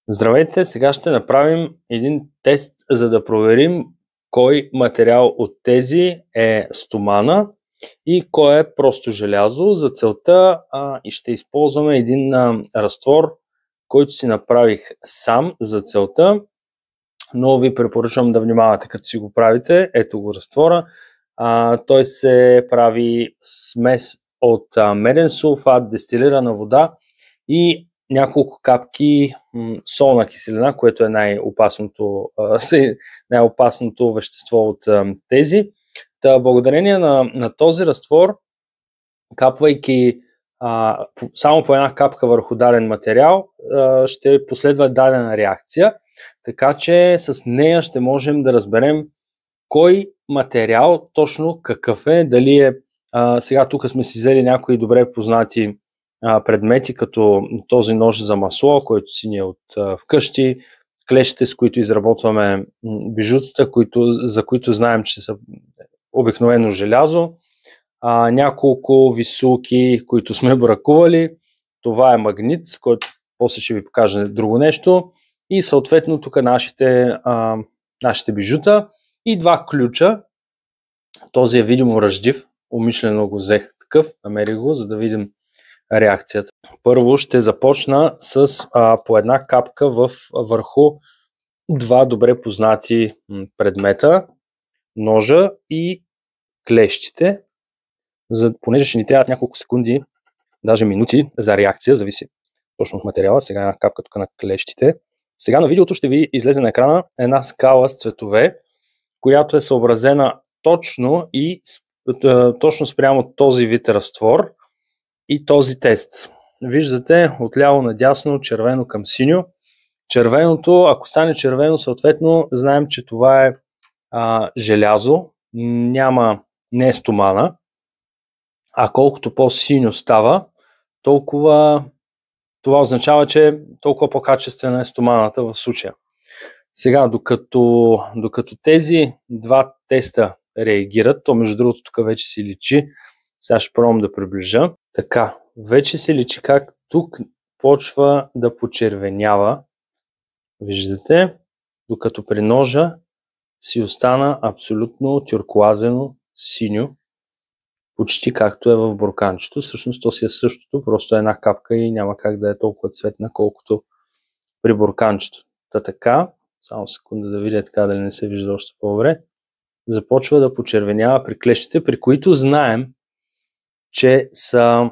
Здравейте, сега ще направим един тест, за да проверим кой материал от тези е стомана и кой е просто желязо. За целта и ще използваме един разтвор, който си направих сам за целта, но ви препоръчвам да внимавате като си го правите. Ето го разтвора. Той се прави смес от меден сулфат, дестилирана вода и няколко капки солна киселина, което е най-опасното вещество от тези. Благодарение на този разтвор, капвайки само по една капка върху даден материал, ще последва дадена реакция, така че с нея ще можем да разберем кой материал точно какъв е, дали е. Сега тук сме си взели някои добре познати предмети, като този нож за масло, който си ни е от вкъщи, клещите, с които изработваме бижутата, за които знаем, че са обикновено желязо, няколко висулки, които сме бракували, това е магнит, който после ще ви покажа друго нещо, и съответно тук нашите бижута и два ключа. Този е видимо ръждив, умишлено го взех такъв, намерих го, за да видим реакцията. Първо ще започна с по една капка върху два добре познати предмета, ножа и клещите, понеже ще ни трябват няколко секунди, даже минути за реакция, зависи точно от материала. Сега една капка тук на клещите. Сега на видеото ще ви излезе на екрана една скала с цветове, която е съобразена точно спрямо този вид разтвор и този тест. Виждате отляво надясно, червено към синьо. Червеното, ако стане червено, съответно знаем, че това е желязо, не е стомана, а колкото по-синьо става, толкова това означава, че толкова по-качествена е стоманата в случая. Сега, докато тези два теста реагират, то между другото тук вече си личи, сега ще пробвам да приближа. Така, вече се личи как тук почва да почервенява. Виждате, докато при ножа си остана абсолютно тюркоазено синьо, почти както е в бурканчето. Всъщност то си е същото, просто една капка и няма как да е толкова цветна, колкото при бурканчето. Така, само секунда да видя така дали не се вижда още по-добре. Започва да почервенява при клещите, при които знаем, че са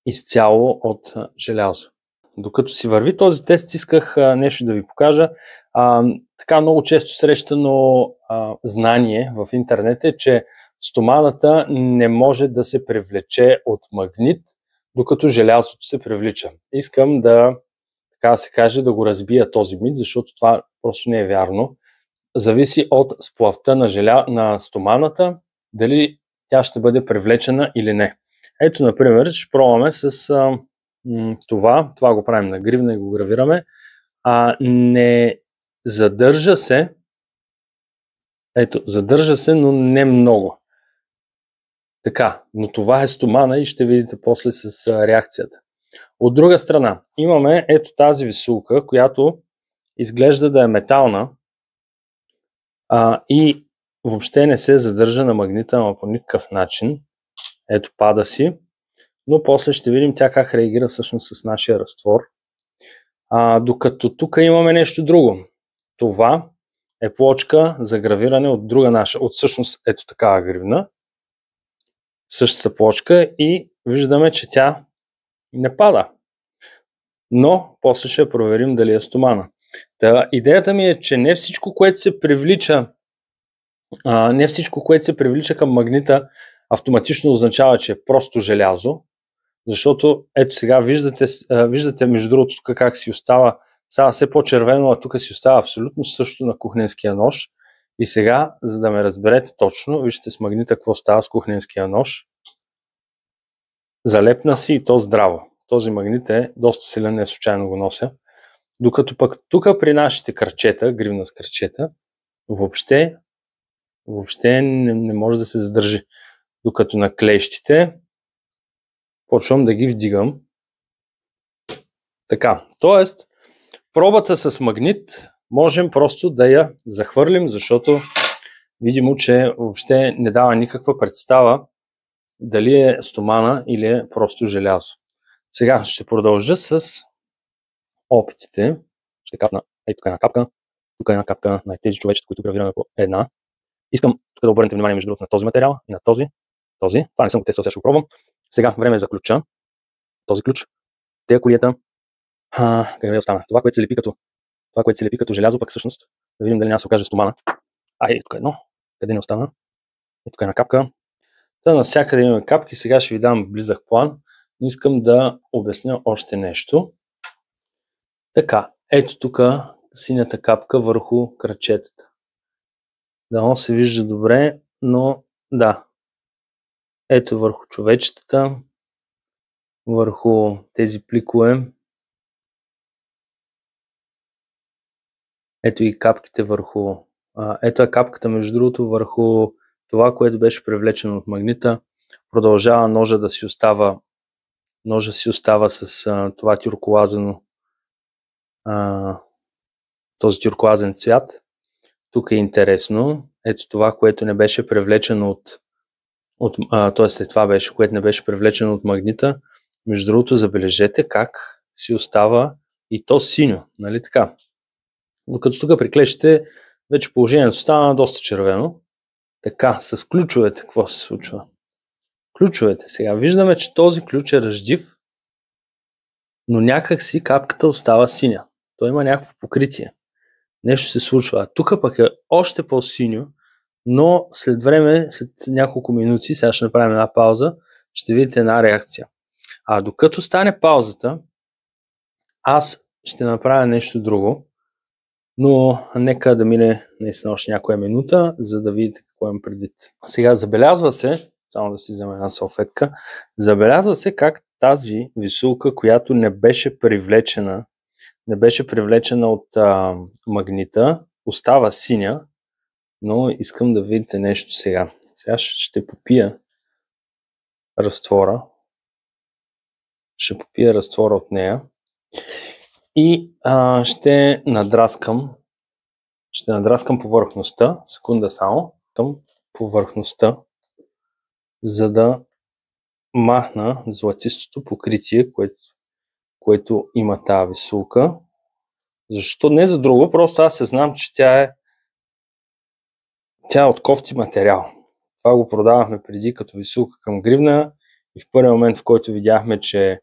изцяло от желязо. Докато си върви този тест, исках нещо да ви покажа. Така много често срещано знание в интернет е, че стоманата не може да се привлече от магнит, докато желязото се привлича. Искам така да се каже, да го разбия този мит, защото това просто не е вярно. Зависи от сплавта на стоманата, дали тя ще бъде привлечена или не. Ето, например, ще пробваме с това го правим на гривна и го гравираме. Не задържа се, задържа се, но не много. Така, но това е стомана и ще видите после с реакцията. От друга страна, имаме ето тази висулка, която изглежда да е метална и въобще не се задържа на магнита, но по никакъв начин. Ето, пада си. Но после ще видим тя как реагира всъщност с нашия разтвор. Докато тук имаме нещо друго. Това е плочка за гравиране от друга наша, от всъщност ето такава гривна. Същата плочка и виждаме, че тя не пада. Но после ще проверим дали е стомана. Идеята ми е, че не всичко, което се привлича към магнита, автоматично означава, че е просто желязо. Защото ето сега виждате между другото тук как си остава, става все по-червено, а тук си остава абсолютно също на кухненския нож. И сега, за да ме разберете точно, вижте с магнита какво става с кухненския нож. Залепна си и то здраво. Този магнит е доста силен, не случайно го нося. Докато пък тук при нашите кръчета, гривна с кръчета, въобще не може да се задържи. Докато на клещите почвам да ги вдигам. Така, т.е. Пробата с магнит можем просто да я захвърлим, защото видимо, че въобще не дава никаква представа дали е стомана или е просто желязо. Сега ще продължа с опитите. Ще капна, тук е една капка на тези човечета, които гравираме по една. Искам тук да обърнете внимание между другото на този материал и на този. Това не съм го тествал, сега ще го пробвам. Сега време е за ключа. Този ключ. Тея колията. Къде остана? Това, което се лепи като желязо, пък всъщност да видим дали няма се окаже стомана. Тук е едно. Къде не остана? Тук е една капка. Навсякъде имаме капки. Сега ще ви дам близък план, но искам да обясня още нещо. Така, ето тук синята капка върху крачетата. Дано се вижда добре, но да. Ето върху човечетата, върху тези пликове. Ето и капките върху... Ето е капката, между другото, върху това, което беше привлечено от магнита. Продължава ножа да си остава. Ножа си остава с това тюркоазено, този тюркоазен цвят. Тук е интересно. Ето това, което не беше привлечено това беше, което не беше привлечено от магнита. Между другото, забележете как си остава и то синьо, нали така? Докато тук при клещите вече положението стана доста червено. Така, с ключовете какво се случва? Ключовете. Сега виждаме, че този ключ е ръждив, но някак си капката остава синя. Той има някакво покритие. Нещо се случва. Тук пък е още по-синьо, но след време, след няколко минути, сега ще направим една пауза, ще видите една реакция. Докато стане паузата, аз ще направя нещо друго, но нека да мине наистина още някоя минута, за да видите какво имам предвид. Сега забелязва се, само да си взема една салфетка, забелязва се как тази висулка, която не беше привлечена от магнита, остава синя, но искам да видите нещо сега. Сега ще попия разтвора. Ще попия разтвора от нея и ще надраскам повърхността, секунда само, към повърхността, за да махна златистото покритие, което има тази висулка. Защо? Не за друго, просто аз се знам, че тя е от кофти материал. Това го продавахме преди като висулка към гривна и в първия момент, в който видяхме, че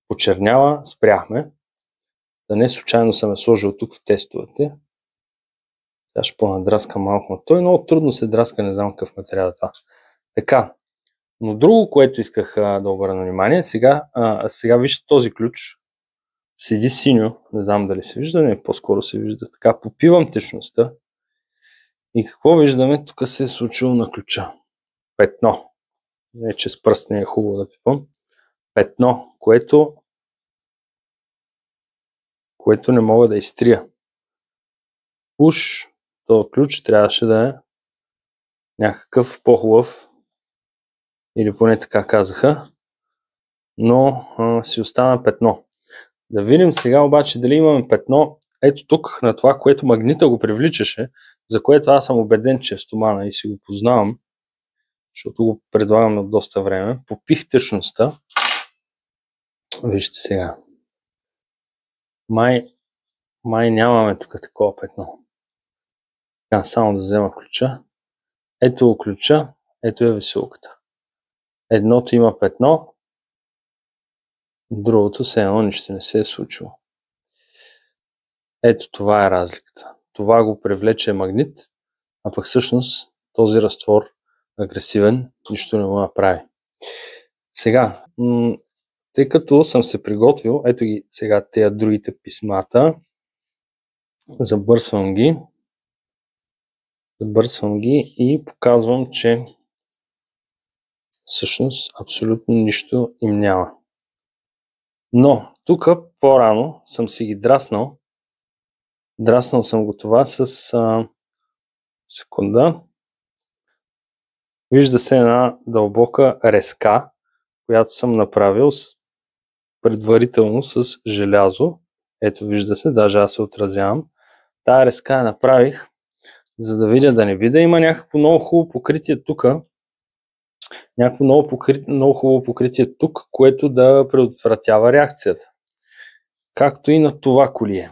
почернява, спряхме. Да не случайно съм я сложил тук в тестовете. Сега ще понадраскам малко, но той много трудно се драска, не знам какъв материал е това. Така, но друго, което исках да обърна внимание, сега вижте този ключ, седи синьо, не знам дали се вижда, не, по-скоро се вижда. Така, попивам течността и какво виждаме? Тук се е случило на ключа. Петно. Не, че с пръст не е хубаво да пипам. Петно, което не мога да изтрия. Уж този ключ трябваше да е някакъв по-хубав, или поне така казаха, но си остана петно. Да видим сега обаче дали имаме петно. Ето тук на това, което магнита го привличаше, за което аз съм убеден, че е стомана и си го познавам, защото го предлагам на доста време. Попих течността. Вижте сега. Май нямаме тук такова петно. Така, само да взема ключа. Ето ключа, ето е висулката. Едното има петно, другото все едно нищо не се е случило. Ето това е разликата. Това го привлече магнит, а пък всъщност този разтвор агресивен нищо не го направи. Сега, тъй като съм се приготвил, ето ги сега тези другите писмата, забърсвам ги и показвам, че всъщност абсолютно нищо им няма. Но тук по-рано съм си ги драснал. Драснал съм го това с секунда. Вижда се една дълбока резка, която съм направил предварително с желязо. Ето вижда се, даже аз се отразявам. Тая резка я направих, за да видя, да не би да има някакво много хубаво покритие тук, някакво много хубаво покритие тук, което да предотвратява реакцията. Както и на това колие.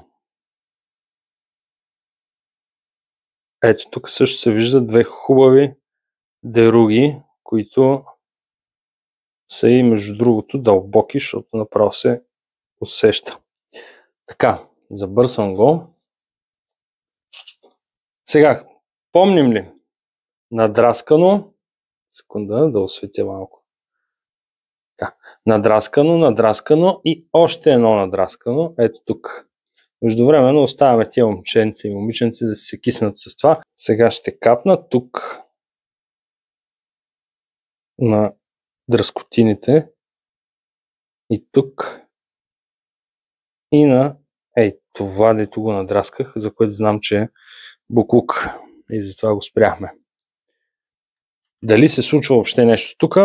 Ето тук също се виждат две хубави деруги, които са и между другото дълбоки, защото направо се усеща. Така, забърсвам го. Сега, помним ли? Надраскано, секунда да осветя малко. Така, надраскано и още едно надраскано. Ето тук. Междувременно оставяме тия момченци и момиченци да се киснат с това. Сега ще капна тук на дръскотините и тук и на това, дето го надрасках, за което знам, че е буклук и затова го спряхме. Дали се случва въобще нещо тук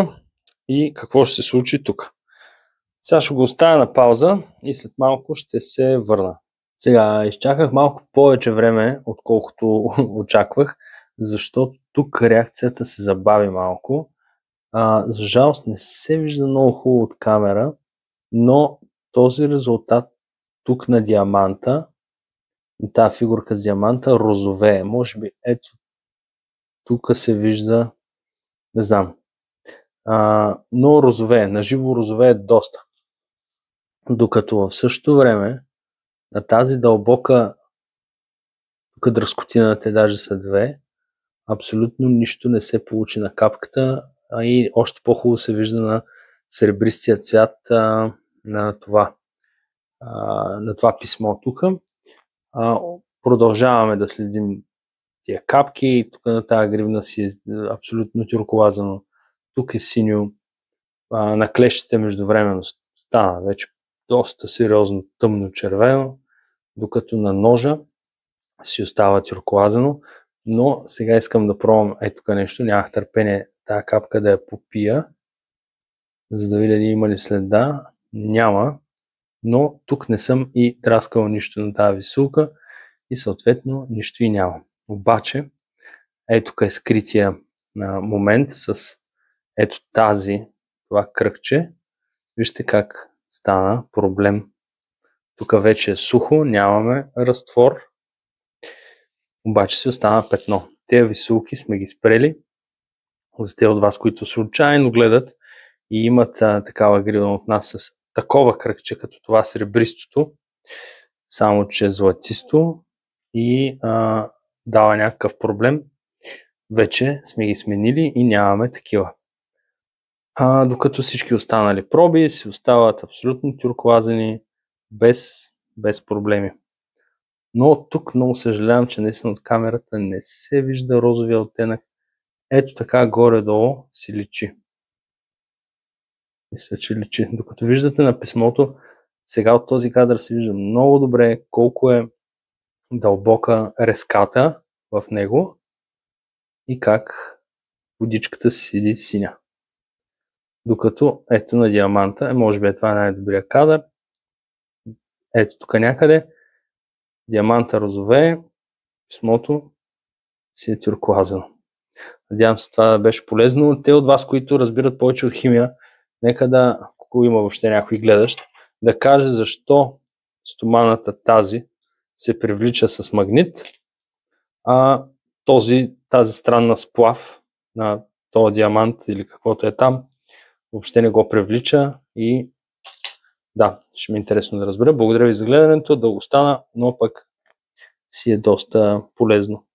и какво ще се случи тук. Сега ще го оставя на пауза и след малко ще се върна. Сега изчаках малко повече време, отколкото очаквах, защото тук реакцията се забави малко. За жалост не се вижда много хубаво от камера, но този резултат тук на диаманта, тази фигурка с диаманта розовее. Може би ето тук се вижда, не знам, но розовее, наживо розовее доста. Докато в същото време на тази дълбока, тук дръскотината даже са две, абсолютно нищо не се получи на капката, и още по-хубаво се вижда на сребристия цвят на това писмо тук. Продължаваме да следим тия капки. Тук на тази гривна си е абсолютно тюркоазено. Тук е синьо. На клещите междувременно стана вече доста сериозно тъмно червено, докато на ножа си остава тюркоазено. Но сега искам да пробвам тук нещо. Нямах търпение тази капка да я попия, за да видя има ли следа. Няма. Но тук не съм и драскал нищо на тази висулка и съответно нищо и няма. Обаче, тук е скрития момент с това кръгче. Вижте как стана проблем. Тук вече е сухо, нямаме разтвор, обаче си остана петно. Тези висулки сме ги спрели. За те от вас, които случайно гледат и имат такава грива от нас с такова кръгче, като това сребристото, само че е златисто и дава някакъв проблем. Вече сме ги сменили и нямаме такива. Докато всички останали проби си остават абсолютно тюркоазени, без проблеми. Но тук много съжалявам, че наистина от камерата не се вижда розовия оттенък. Ето така горе-долу си личи. Мисля, че личи. Докато виждате на писмото, сега от този кадър се вижда много добре колко е дълбока резката в него и как водичката си седи синя. Докато ето на диаманта, може би това е най-добрия кадър. Ето тук някъде диаманта розовее, писмото си е тюркоазено. Надявам се това да беше полезно. Те от вас, които разбират повече от химия, нека да, ако има въобще някой гледащ, да каже защо стоманата тази се привлича с магнит, а тази странна сплав на този диамант или каквото е там, въобще не го привлича и да, ще ми е интересно да разбера. Благодаря ви за гледането, дълго стана, но пък си е доста полезно.